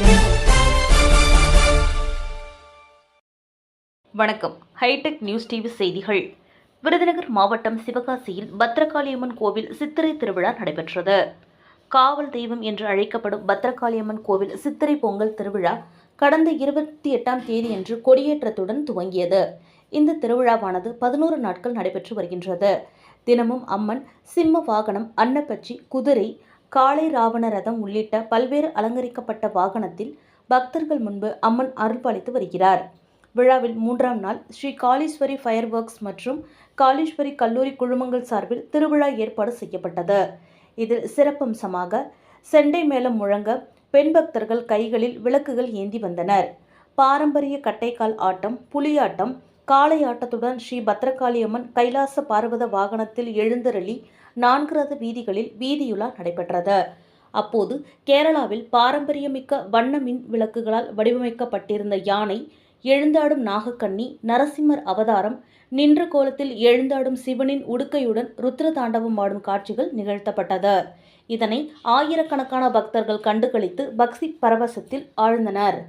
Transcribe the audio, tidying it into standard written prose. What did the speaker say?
watching. வணக்கம். Hitech news TV செய்திகள். விருதுநகர் மாவட்டம் சிவகாசியில் பத்ரகாளியம்மன் கோவில் சித்திரை திருவிழா நடைபெற்றது. காவல் தெய்வம் என்று அழைக்கப்படும் பத்ரகாளியம்மன் கோவில் சித்திரை பொங்கல் திருவிழா கடந்த 28ஆம் தேதியன்று கொடியேற்றத்துடன் துவங்கியது. இந்த திருவிழாவானது 11 நாட்கள் நடைபெற்று வருகின்றது. தினமும் அம்மன் சிம்ம வாகனம், அன்னப்பச்சி, குதிரை, காளை ராவண ரதம் உள்ளிட்ட பல்வேறு அலங்கரிக்கப்பட்ட வாகனத்தில் பக்தர்கள் முன்பு அம்மன் அருள்பாலித்து வருகிறார். விழாவில் 3ஆம் நாள் ஸ்ரீ காளீஸ்வரி ஃபயர் ஒர்க்ஸ் மற்றும் காளீஸ்வரி கல்லூரி குழுமங்கள் சார்பில் திருவிழா ஏற்பாடு செய்யப்பட்டது. இதில் சிறப்பம்சமாக செண்டை மேளம் முழங்க பெண் பக்தர்கள் கைகளில் விளக்குகள் ஏந்தி வந்தனர். பாரம்பரிய கட்டைக்கால் ஆட்டம், புலியாட்டம், காளை ஆட்டத்துடன் ஸ்ரீ பத்ரகாளியம்மன் கைலாச பார்வத வாகனத்தில் எழுந்தருளி 4 ரத வீதிகளில் வீதியுலா நடைபெற்றது. அப்போது கேரளாவில் பாரம்பரியமிக்க வண்ண மின் விளக்குகளால் வடிவமைக்கப்பட்டிருந்த யானை, எழுந்தாடும் நாகக்கண்ணி, நரசிம்மர் அவதாரம், நின்ற கோலத்தில் எழுந்தாடும் சிவனின் உடுக்கையுடன் ருத்ர தாண்டவம் ஆடும் காட்சிகள் நிகழ்த்தப்பட்டது. இதனை ஆயிரக்கணக்கான பக்தர்கள் கண்டுகளித்து பக்தி பரவசத்தில் ஆழ்ந்தனர்.